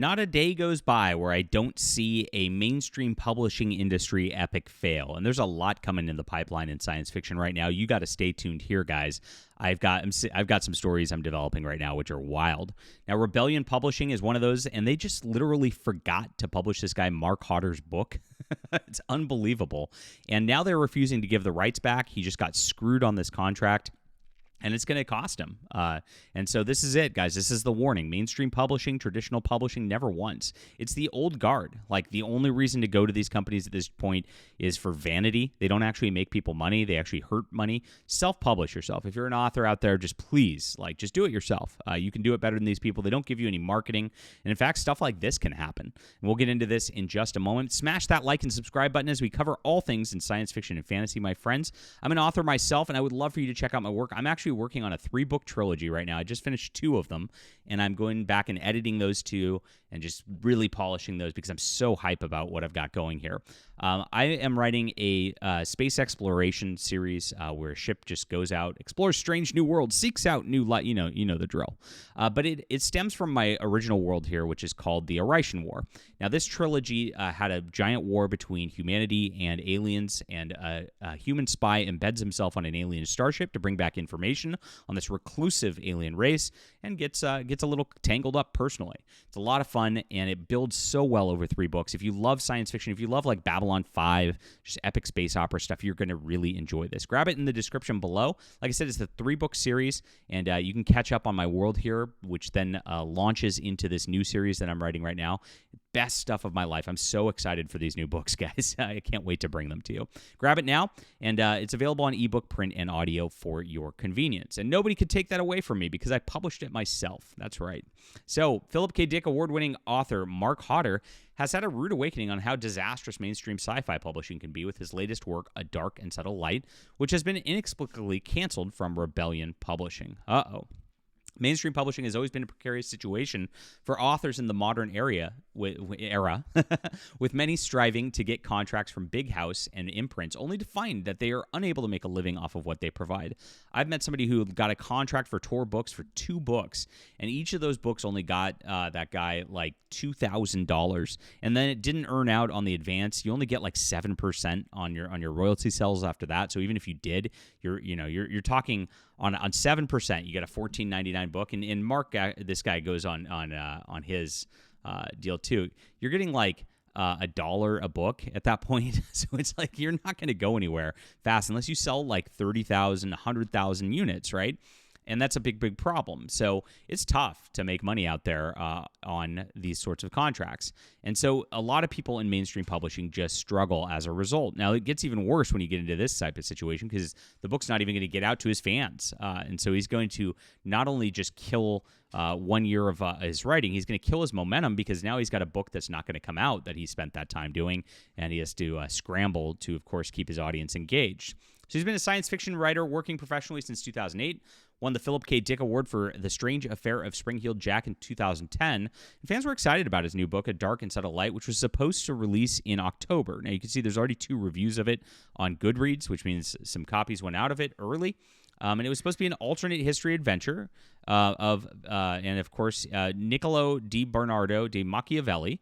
Not a day goes by where I don't see a mainstream publishing industry epic fail. And there's a lot coming in the pipeline in science fiction right now. You got to stay tuned here, guys. I've got some stories I'm developing right now which are wild. Now, Rebellion Publishing is one of those, and they just literally forgot to publish this guy Mark Hodder's book. It's unbelievable. And now they're refusing to give the rights back. He just got screwed on this contract. And it's going to cost him. And so this is it, guys. This is the warning. Mainstream publishing, traditional publishing, never once. It's the old guard. Like, the only reason to go to these companies at this point is for vanity. They don't actually make people money. They actually hurt money. Self-publish yourself. If you're an author out there, just please, just do it yourself. You can do it better than these people. They don't give you any marketing. And in fact, stuff like this can happen. And we'll get into this in just a moment. Smash that like and subscribe button as we cover all things in science fiction and fantasy, my friends. I'm an author myself, and I would love for you to check out my work. I'm actually working on a 3-book trilogy right now. I just finished 2 of them, and I'm going back and editing those 2 and just really polishing those because I'm so hype about what I've got going here. I am writing a space exploration series where a ship just goes out, explores strange new worlds, seeks out new light. You know the drill. But it stems from my original world here, which is called the Arroz War. Now, this trilogy had a giant war between humanity and aliens, and a human spy embeds himself on an alien starship to bring back information on this reclusive alien race, and gets a little tangled up personally. It's a lot of fun, and it builds so well over 3 books. If you love science fiction, if you love like Babylon 5, just epic space opera stuff, you're going to really enjoy this. Grab it in the description below. Like I said, it's the 3-book series, and you can catch up on my world here, which then launches into this new series that I'm writing right now. Best stuff of my life. I'm so excited for these new books, guys. I can't wait to bring them to you. Grab it now, and it's available on ebook, print, and audio for your convenience. And nobody could take that away from me because I published it myself. That's right. So, Philip K. Dick award-winning author Mark Hodder has had a rude awakening on how disastrous mainstream sci-fi publishing can be with his latest work, A Dark and Subtle Light, which has been inexplicably canceled from Rebellion Publishing. Uh-oh. Mainstream publishing has always been a precarious situation for authors in the modern era, with many striving to get contracts from big house and imprints, only to find that they are unable to make a living off of what they provide. I've met somebody who got a contract for Tor Books for 2 books, and each of those books only got that guy like $2,000, and then it didn't earn out on the advance. You only get like 7% on your royalty sales after that. So even if you did, you're talking on 7%, you get a $14.99 book, and Mark, this guy goes on his deal too. You're getting like $1 a book at that point, so it's like you're not going to go anywhere fast unless you sell like 30,000, 100,000 units, right? And that's a big problem. So it's tough to make money out there on these sorts of contracts. And so a lot of people in mainstream publishing just struggle as a result. Now, it gets even worse when you get into this type of situation because the book's not even going to get out to his fans. And so he's going to not only just kill 1 year of his writing, he's going to kill his momentum because now he's got a book that's not going to come out that he spent that time doing, and he has to scramble to, of course, keep his audience engaged. So he's been a science fiction writer working professionally since 2008, won the Philip K. Dick Award for The Strange Affair of Spring-Heeled Jack in 2010, and fans were excited about his new book, A Dark and Subtle Light, which was supposed to release in October. Now, you can see there's already 2 reviews of it on Goodreads, which means some copies went out of it early. And it was supposed to be an alternate history adventure and of course, Niccolo di Bernardo de Machiavelli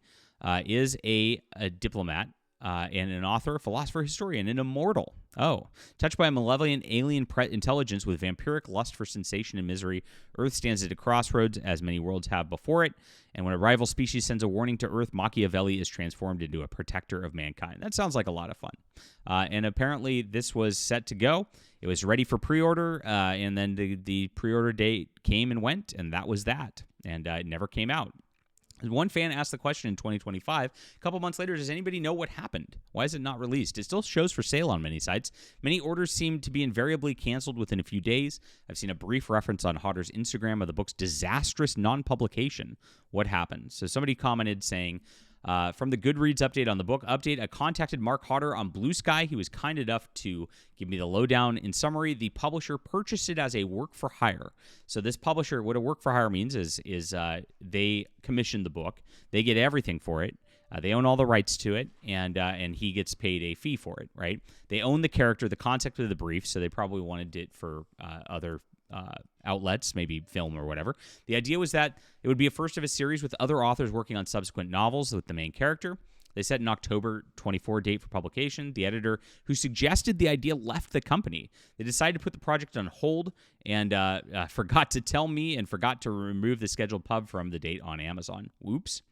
is a diplomat and an author, a philosopher, historian, an immortal. Oh, touched by a malevolent alien intelligence with vampiric lust for sensation and misery, Earth stands at a crossroads, as many worlds have before it. And when a rival species sends a warning to Earth, Machiavelli is transformed into a protector of mankind. That sounds like a lot of fun. And apparently this was set to go. It was ready for pre-order, and then the pre-order date came and went, and that was that. And it never came out. One fan asked the question in 2025, a couple months later, does anybody know what happened? Why is it not released? It still shows for sale on many sites. Many orders seem to be invariably canceled within a few days. I've seen a brief reference on Hodder's Instagram of the book's disastrous non-publication. What happened? So somebody commented saying, from the Goodreads update on the book update, I contacted Mark Hodder on Blue Sky. He was kind enough to give me the lowdown. In summary, the publisher purchased it as a work for hire. So this publisher, what a work for hire means is they commission the book. They get everything for it. They own all the rights to it, and he gets paid a fee for it, right? They own the character, the concept of the brief, so they probably wanted it for other outlets, maybe film or whatever. The idea was that it would be a first of a series with other authors working on subsequent novels with the main character. They set an October 24 date for publication. The editor who suggested the idea left the company. They decided to put the project on hold and forgot to tell me and forgot to remove the scheduled pub from the date on Amazon. Whoops.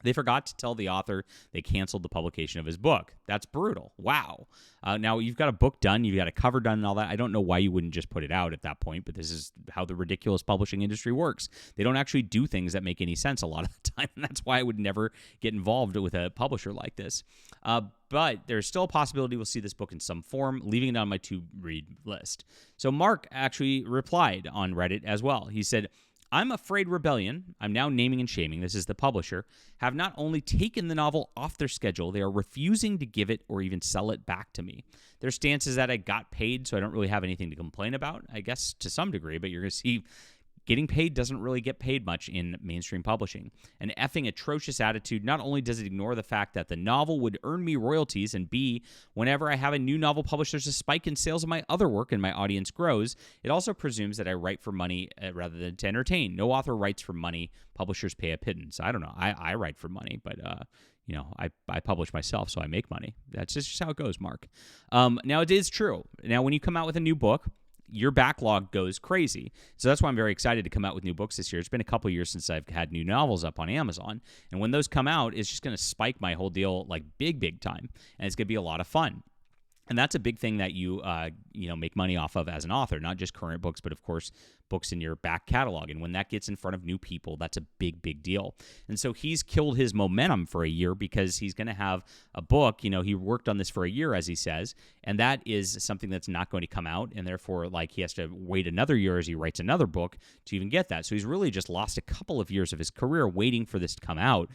They forgot to tell the author they canceled the publication of his book. That's brutal. Wow. Now, you've got a book done, you've got a cover done and all that. I don't know why you wouldn't just put it out at that point, but this is how the ridiculous publishing industry works. They don't actually do things that make any sense a lot of the time, and that's why I would never get involved with a publisher like this. But there's still a possibility we'll see this book in some form, leaving it on my to-read list. So Mark actually replied on Reddit as well. He said, I'm afraid Rebellion, I'm now naming and shaming, this is the publisher, have not only taken the novel off their schedule, they are refusing to give it or even sell it back to me. Their stance is that I got paid, so I don't really have anything to complain about, I guess to some degree, but you're going to see getting paid doesn't really get paid much in mainstream publishing. An effing atrocious attitude. Not only does it ignore the fact that the novel would earn me royalties, and B, whenever I have a new novel published, there's a spike in sales of my other work and my audience grows. It also presumes that I write for money rather than to entertain. No author writes for money. Publishers pay a pittance. I don't know. I write for money, but I publish myself, so I make money. That's just how it goes, Mark. Now, it is true. Now, when you come out with a new book, your backlog goes crazy. So that's why I'm very excited to come out with new books this year. It's been a couple years since I've had new novels up on Amazon. And when those come out, it's just going to spike my whole deal like big time. And it's going to be a lot of fun. And that's a big thing that you make money off of as an author, not just current books, but of course books in your back catalog. And when that gets in front of new people, that's a big deal. And so he's killed his momentum for a year because he's going to have a book. He worked on this for a year, as he says, and that is something that's not going to come out. And therefore, he has to wait another year as he writes another book to even get that. So he's really just lost a couple of years of his career waiting for this to come out,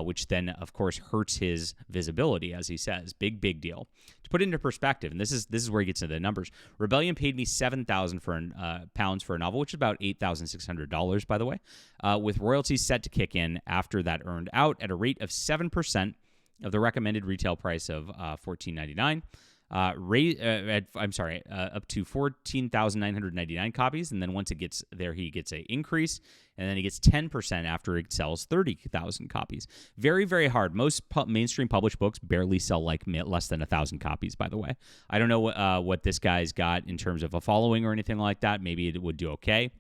which then, of course, hurts his visibility, as he says. Big deal. To put it into perspective, and this is where he gets into the numbers. Rebellion paid me £7,000 pounds for a novel, which is about $8,600, by the way, with royalties set to kick in after that earned out at a rate of 7% of the recommended retail price of $14.99. Up to 14,999 copies, and then once it gets there, he gets an increase, and then he gets 10% after it sells 30,000 copies. Very hard. Most mainstream published books barely sell less than 1,000 copies, by the way. I don't know what this guy's got in terms of a following or anything like that. Maybe it would do okay.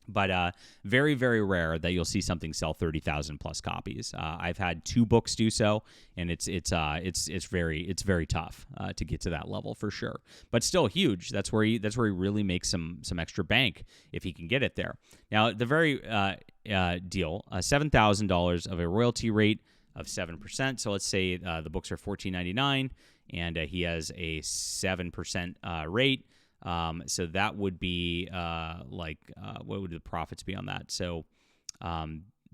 But very rare that you'll see something sell 30,000 plus copies. I've had 2 books do so, and it's very tough to get to that level for sure. But still huge. That's where he really makes some extra bank if he can get it there. Now the very deal, $7,000 of a royalty rate of 7%. So let's say the books are $14.99, and he has a 7% rate. So that would be what would the profits be on that? So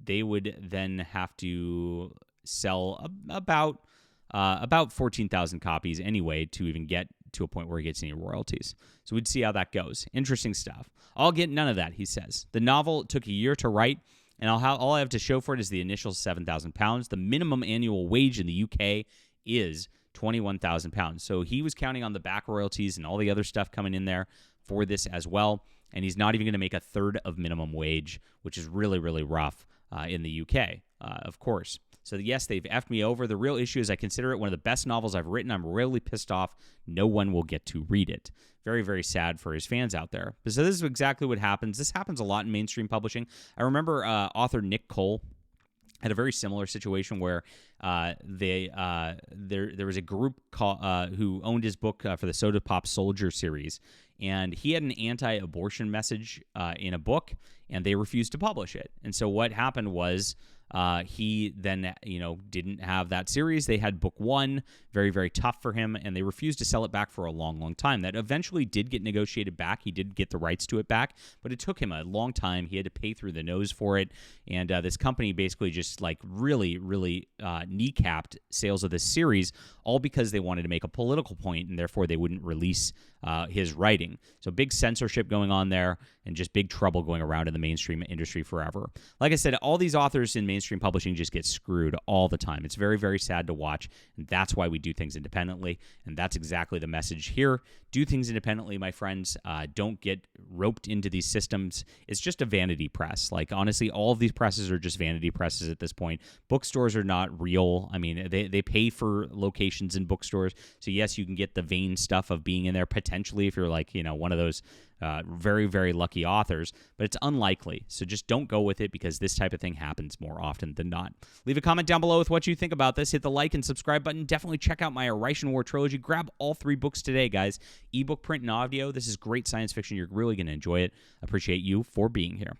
they would then have to sell about 14,000 copies anyway to even get to a point where he gets any royalties. So we'd see how that goes. Interesting stuff. I'll get none of that, he says. The novel took a year to write, and all I have to show for it is the initial £7,000. The minimum annual wage in the UK is £21,000. So he was counting on the back royalties and all the other stuff coming in there for this as well. And he's not even going to make a third of minimum wage, which is really rough in the UK, of course. So yes, they've effed me over. The real issue is I consider it one of the best novels I've written. I'm royally pissed off. No one will get to read it. Very sad for his fans out there. So this is exactly what happens. This happens a lot in mainstream publishing. I remember author Nick Cole had a very similar situation where there was a group who owned his book for the Soda Pop Soldier series, and he had an anti-abortion message in a book, and they refused to publish it. And so what happened was he then, didn't have that series. They had book 1, very tough for him, and they refused to sell it back for a long time. That eventually did get negotiated back. He did get the rights to it back, but it took him a long time. He had to pay through the nose for it, and this company basically just really kneecapped sales of this series, all because they wanted to make a political point, and therefore they wouldn't release his writing. So big censorship going on there, and just big trouble going around in the mainstream industry forever. Like I said, all these authors in mainstream publishing just get screwed all the time. It's very sad to watch, and that's why we do things independently. And that's exactly the message here. Do things independently, my friends. Don't get roped into these systems. It's just a vanity press. Like, honestly, all of these presses are just vanity presses at this point. Bookstores are not real. I mean, they pay for locations in bookstores. So, yes, you can get the vain stuff of being in there potentially if you're like, one of those very, very lucky authors, but it's unlikely. So just don't go with it because this type of thing happens more often than not. Leave a comment down below with what you think about this. Hit the like and subscribe button. Definitely check out my Arroz War trilogy. Grab all 3 books today, guys. Ebook, print, and audio. This is great science fiction. You're really going to enjoy it. Appreciate you for being here.